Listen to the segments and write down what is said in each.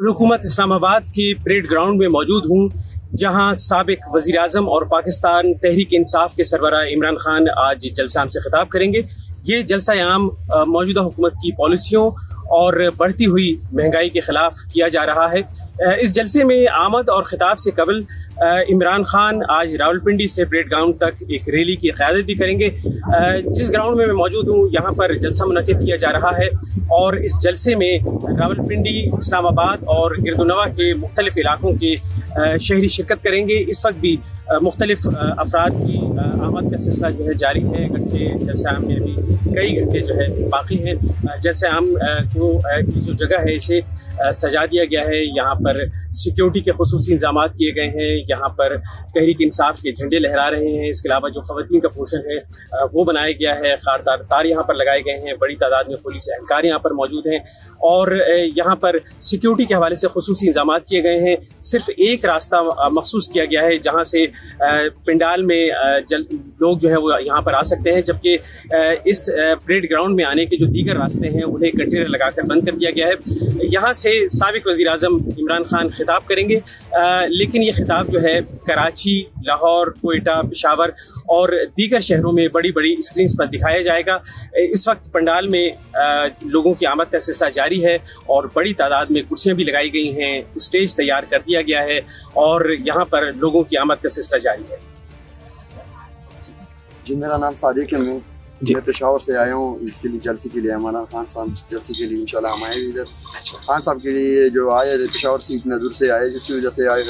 हुकूमत इस्लामाबाद के parade ground में मौजूद हूँ, जहाँ साबिक वज़ीर आज़म और पाकिस्तान तहरीक इंसाफ के सरबराह इमरान खान आज जलसा आम से खिताब करेंगे। ये जलसा आम मौजूदा हुकूमत की पॉलिसियों और बढ़ती हुई महंगाई के खिलाफ किया जा रहा है। इस जलसे में आमद और खिताब से कबल इमरान खान आज रावलपिंडी से परेड ग्राउंड तक एक रैली की क़यादत भी करेंगे। जिस ग्राउंड में मैं मौजूद हूँ, यहाँ पर जलसा मुनक़िद किया जा रहा है और इस जलसे में रावलपिंडी, इस्लामाबाद और गिरदुनवा के मुख्तलिफ इलाकों के शहरी शिरकत करेंगे। इस वक्त भी मुख्तलिफ अफराद की आमद का सिलसिला जो है जारी है। गरचे जलसा आम में अभी कई घंटे जो है बाकी हैं। जलसा आम को की जो जगह है इसे सजा दिया गया है। यहाँ पर सिक्योरिटी के खुसूसी इंतजाम किए गए हैं। यहाँ पर तहरीक इंसाफ के झंडे लहरा रहे हैं। इसके अलावा जो ख़वातीन का पोर्शन है वो बनाया गया है। खारदार तार यहाँ पर लगाए गए हैं। बड़ी तादाद में पुलिस एहलकार यहाँ पर मौजूद हैं और यहाँ पर सिक्योरिटी के हवाले से खुसूसी इंतजाम किए गए हैं। सिर्फ एक रास्ता मखसूस किया गया है जहाँ से पंडाल में लोग जो है वो यहाँ पर आ सकते हैं, जबकि इस परेड ग्राउंड में आने के जो दीगर रास्ते हैं उन्हें कंटेनर लगाकर बंद कर दिया गया है। यहाँ से साबिक वज़ीर आज़म इमरान खान खिताब करेंगे, लेकिन ये खिताब जो है कराची, लाहौर, कोयटा, पेशावर और दीगर शहरों में बड़ी बड़ी स्क्रीन पर दिखाया जाएगा। इस वक्त पंडाल में लोगों की आमद का सिलसिला जारी है और बड़ी तादाद में कुर्सियाँ भी लगाई गई हैं। स्टेज तैयार कर दिया गया है और यहाँ पर लोगों की आमद का सिलसिला जारी है। जी, मेरा नाम सादिक है। मैं पेशावर से आया हूँ इसके लिए, जलसे के लिए। हमारा खान साहब जलसे के लिए इंशाल्लाह हम आए इधर। खान साहब के लिए जो आए पेशावर से इतना दूर से आए, जिसकी वजह से आए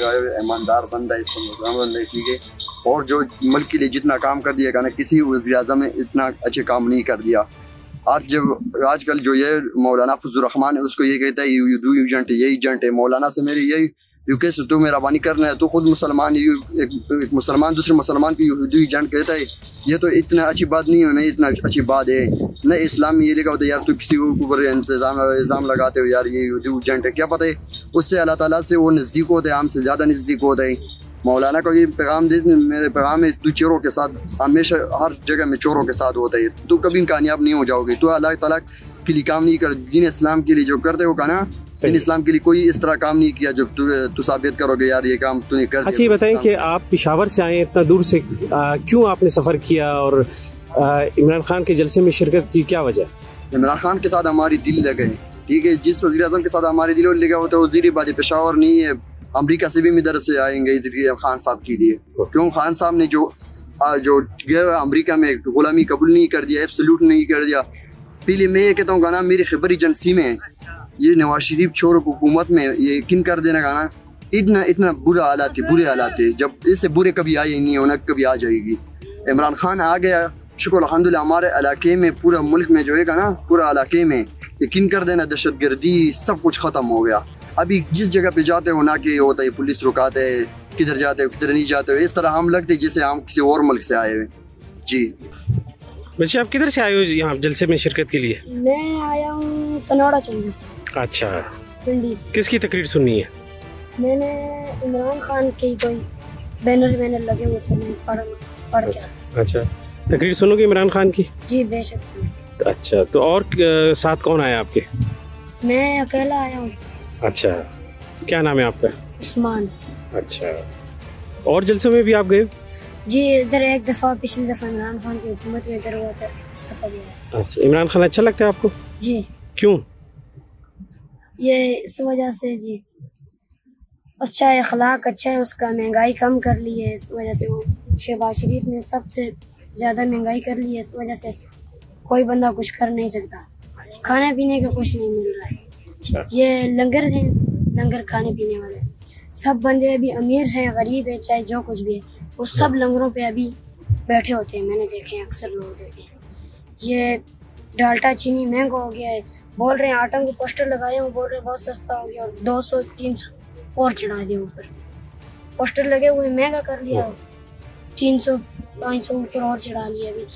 ईमानदार बंदा है, ठीक है। और जो मुल्क के लिए जितना काम कर दिया ना, किसी वज़ीर आज़म ने इतना अच्छे काम नहीं कर दिया। आज जब आजकल जो ये मौलाना फजल रहमान है, उसको ये कहता है ये एजेंट है, ये एजेंट है। मौलाना से मेरी यही यूके से तो मेहरबानी करना है, तो खुद मुसलमान एक मुसलमान दूसरे मुसलमान को यहूदी एजेंट कहता है, ये तो इतना अच्छी बात नहीं है। नहीं इतना अच्छी बात है न इस्लाम में ये लिखा होता है यार, तो किसी को ऊपर इल्ज़ाम लगाते हो यार ये यहूदी एजेंट है। क्या पता है उससे अल्लाह ताला से वो नज़दीक होता है, हमसे ज़्यादा नज़दीक होता है। मौलाना को ये पैगाम दे, मेरे पैगाम है, तू चोरों के साथ हमेशा हर जगह में चोरों के साथ होता है, तो कभी कामयाब नहीं हो जाओगे। तो अल्लाह ताला के लिए काम नहीं कर, दीन इस्लाम के लिए जो करते हो का ना, दीन इस्लाम के लिए कोई इस तरह काम नहीं किया जो तू साबित करोगे यार ये काम तूने कर दिया। अच्छा, ये बताएं कि आप पेशावर से आए इतना दूर से, क्यों आपने सफ़र किया और इमरान खान के जलसे में शिरकत की, क्या वजह? इमरान खान के साथ हमारी दिल लगे, ठीक है। जिस वज़ीर आज़म के साथ हमारे दिल लगा होता है वो ज़ीरी बात पेशावर नहीं है। अमेरिका से भी इधर से आएंगे इधर खान साहब के लिए, क्यों खान साहब ने जो गया अमेरिका में गुलामी कबूल नहीं कर दिया, एब्सोल्यूट नहीं कर दिया। पहले मैं ये कहता हूँ गाना, मेरी खबर एजेंसी में ये नवाज शरीफ छोर हुकूमत में ये यकीन कर देना गाना, इतना बुरा हालात है, बुरे हालात है। जब इससे बुरे कभी आए ही नहीं, होना कभी आ जाएगी। इमरान खान आ गया, शुक्र अल्हम्दुलिल्लाह। हमारे इलाके में, पूरा मुल्क में जो है ना, पूरा इलाके में यकीन कर देना दहशतगर्दी सब कुछ ख़त्म हो गया। अभी जिस जगह पे जाते हो ना कि होता है पुलिस रुकाते है, किधर जाते हो किधर नहीं जाते हो, इस तरह हम लगते जैसे हम किसी और मुल्क से आए हुए। जी बच्चे, आप किधर से आए हो यहाँ जलसे में शिरकत के लिए? मैं आया हूँ कनौड़ा चौंकी से। अच्छा, पिंडी। किसकी तकरीर सुननी है? मैंने इमरान खान की कोई बैनर लगे हुए थे, मैं पढ़ गया। अच्छा, तकरीर सुनोगे इमरान खान की? जी बेशक सुन। अच्छा, तो और साथ कौन आया आपके? मैं अकेला आया हूँ। अच्छा, क्या नाम है आपका? उस्मान। अच्छा, और जलसे में भी आप गए? जी, इधर एक दफ़ा, पिछली दफ़ा इमरान खान की हुकूमत में इधर हुआ था, इस दफ़ा भी आया। अच्छा, इमरान खान अच्छा लगता है आपको? जी। क्यों? ये इस वजह से जी, अच्छा है, अखलाक अच्छा है उसका, महंगाई कम कर ली है इस वजह से। वो शहबाज शरीफ ने सबसे ज़्यादा महंगाई कर ली है, इस वजह से कोई बंदा कुछ कर नहीं सकता। खाने पीने का कुछ नहीं मिल रहा है। ये लंगर है, लंगर खाने पीने वाले सब बंदे अभी अमीर है, गरीब है, चाहे जो कुछ भी है, वो सब लंगरों पे अभी बैठे होते हैं। मैंने देखे हैं, अक्सर लोग देखे हैं। ये डाल्टा चीनी महंगा हो गया है, बोल रहे हैं। आटा को पोस्टर लगाए हैं, बोल रहे हैं बहुत सस्ता हो गया, और 200-300 और चढ़ा दिया ऊपर। पोस्टर लगे हुए महंगा कर लिया, 300-500 ऊपर और चढ़ा लिया। अभी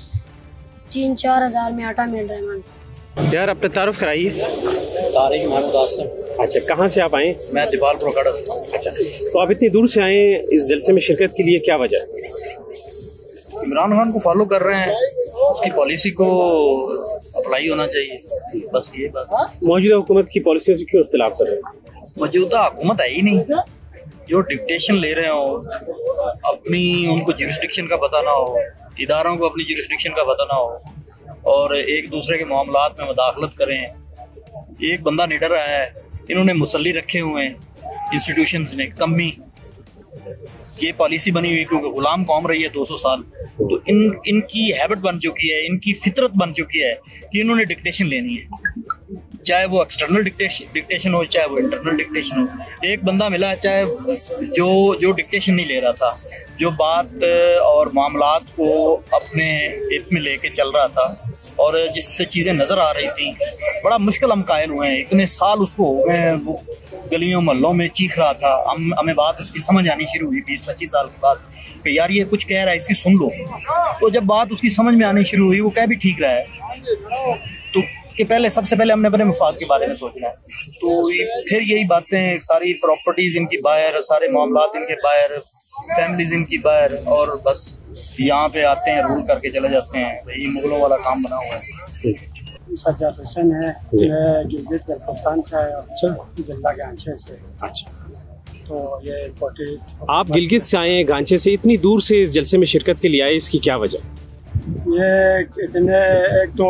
3-4 हज़ार में आटा मिल रहा है। मान यार, अपने तारुफ कराइए। तारिक महमूद आसिम। अच्छा, कहाँ से आप आए? मैं दीवालपुर खड़ा से। अच्छा, तो आप इतनी दूर से आए इस जलसे में शिरकत के लिए, क्या वजह? इमरान खान को फॉलो कर रहे हैं, उसकी पॉलिसी को अप्लाई होना चाहिए, बस ये बात। मौजूदा हुकूमत की पॉलिसियों से क्यों इख्तिलाफ कर रहे हैं? मौजूदा हुकूमत है ही नहीं, जो डिक्टेशन ले रहे हो, अपनी उनको जुरिस्डिक्शन का पता ना हो, इदारों को अपनी जुरिस्डिक्शन का पता ना हो और एक दूसरे के मामलात में मुदाखलत करें। एक बंदा निडर है, इन्होंने मुसल्ली रखे हुए हैं इंस्टीट्यूशंस ने, कमी ये पॉलिसी बनी हुई क्योंकि गुलाम कौम रही है 200 साल, तो इनकी हैबिट बन चुकी है, इनकी फितरत बन चुकी है कि इन्होंने डिक्टेशन लेनी है, चाहे वो एक्सटर्नल डिक्टेशन हो चाहे वो इंटरनल डिक्टेशन हो। एक बंदा मिला चाहे जो डिक्टेशन नहीं ले रहा था, जो बात और मामलात को अपने हित में लेके चल रहा था और जिससे चीज़ें नज़र आ रही थी, बड़ा मुश्किल हम कायल हुए हैं। इतने साल उसको हो गए, वो गलियों मोहल्लों में चीख रहा था, हमें बात उसकी समझ आनी शुरू हुई 20-25 साल के बाद कि यार ये कुछ कह रहा है, इसकी सुन लो। तो जब बात उसकी समझ में आनी शुरू हुई, वो कह भी ठीक रहा है, तो कि पहले सबसे पहले हमने अपने मफाद के बारे में सोचना है। तो फिर यही बातें, सारी प्रॉपर्टीज इनकी बाहर, सारे मामलात इनके बाहर, फैमिलीज इनकी बाहर, और बस यहाँ पे आते हैं, रूल करके चले जाते हैं। ये मुगलों वाला काम बना हुआ है। सज्जाद हुसैन है, मैं गिलगित बल्तिस्तान से आया, जिला गांचे से। अच्छा, तो ये इम्पोर्टेड। आप गिलगित से आए हैं, गांचे से, इतनी दूर से इस जलसे में शिरकत के लिए आए, इसकी क्या वजह? ये इतने, एक तो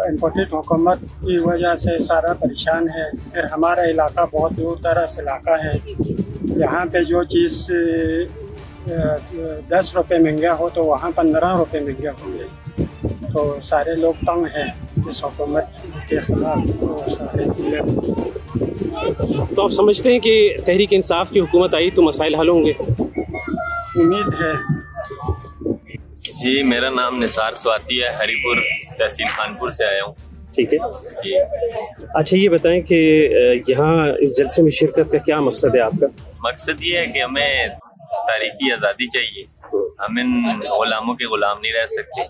इम्पोर्टेड हुकूमत की वजह से सारा परेशान है। फिर हमारा इलाका बहुत दूर दराज इलाका है, यहाँ पे जो चीज़ 10 रुपये महंगा हो तो वहाँ 15 रुपये महंगा होंगे। तो सारे लोग तंग हैं इस हुकूमत के खिलाफ। तो आप समझते हैं कि तहरीक इंसाफ की हुकूमत आई तो मसाइल हल होंगे? उम्मीद है। जी, मेरा नाम निसार स्वाति है, हरीपुर तहसील खानपुर से आया हूँ। ठीक है जी। अच्छा, ये बताएं कि यहाँ इस जलसे में शिरकत का क्या मकसद है आपका? मकसद ये है कि हमें तारीखी आज़ादी चाहिए, हम इन गुलामों के गुलाम नहीं रह सकते,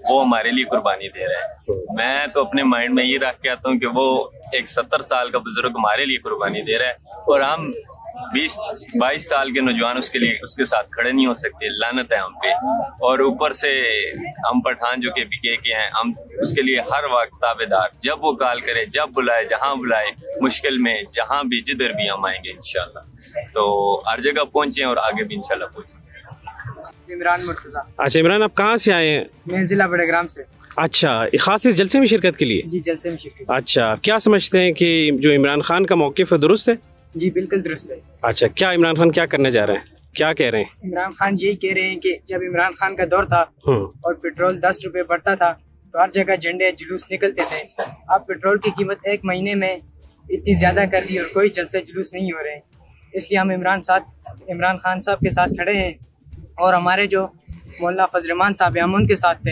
वो हमारे लिए कुर्बानी दे रहे हैं। मैं तो अपने माइंड में ये रख के आता हूँ कि वो एक 70 साल का बुजुर्ग हमारे लिए कुर्बानी दे रहा है और हम 20-22 साल के नौजवान उसके साथ खड़े नहीं हो सकते। लानत है हम पे, और ऊपर से हम पठान जो के बीके के हैं, हम उसके लिए हर वक्त ताबेदार, जब वो कॉल करे, जब बुलाए, जहाँ बुलाए, मुश्किल में जहाँ भी, जिधर भी हम आएंगे इंशाल्लाह। तो हर जगह पहुंचे और आगे भी इंशाल्लाह पहुंचे। इमरान मुर्तजा। अच्छा इमरान, आप कहाँ से आए हैं? मैं जिला बड़ेग्राम से। अच्छा, खास इस जलसे में शिरकत के लिए? जी, जलसे में शिरकत। अच्छा, क्या समझते हैं कि जो इमरान खान का मौक़िफ़ है दुरुस्त है? जी बिल्कुल दुरुस्त है। अच्छा, क्या इमरान खान क्या करने जा रहे हैं, क्या कह रहे हैं? इमरान खान यही कह रहे हैं कि जब इमरान खान का दौर था और पेट्रोल 10 रुपए बढ़ता था तो हर जगह झंडे जुलूस निकलते थे। अब पेट्रोल की कीमत 1 महीने में इतनी ज्यादा कर दी और कोई जलसे जुलूस नहीं हो रहे हैं। इसलिए हम इमरान खान साहब के साथ खड़े हैं और हमारे जो मौलाना फजल-रहमान साहब हम उनके साथ थे।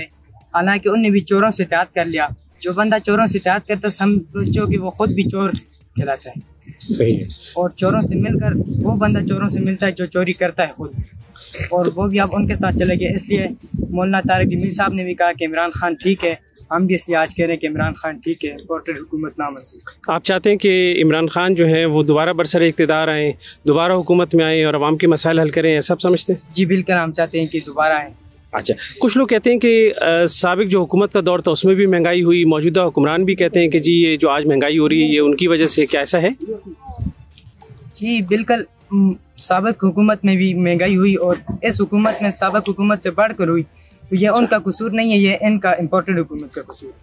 हालांकि उनने भी चोरों से एहतियात कर लिया। जो बंदा चोरों से एहतियात करता समझो कि वो खुद भी चोर कहलाता है। सही है। और चोरों से मिलकर वो बंदा चोरों से मिलता है जो चोरी करता है खुद, और वो भी अब उनके साथ चले गए। इसलिए मौलाना तारिक जमील साहब ने भी कहा कि इमरान खान ठीक है, हम भी इसलिए आज कह रहे हैं कि इमरान खान ठीक है, पोर्ट्रेट हुकूमत नामंजूर। आप चाहते हैं कि इमरान खान जो है वो दोबारा बरसर इक़्तिदार आए, दोबारा हुकूमत में आए और अवाम के मसाइल हल करें, ऐसा आप समझते हैं? जी बिल्कुल, हम चाहते हैं कि दोबारा आए। अच्छा, कुछ लोग कहते हैं कि साबिक जो हुकूमत का दौर था उसमें भी महंगाई हुई, मौजूदा हुक्मरान भी कहते हैं कि जी ये जो आज महंगाई हो रही है ये उनकी वजह से, क्या ऐसा है? जी बिल्कुल, साबिक हुकूमत में भी महंगाई हुई और इस हुकूमत में साबिक हुकूमत से बढ़कर हुई, तो ये उनका कसूर नहीं है, ये इनका इम्पोर्टेड हुकूमत का कसूर है।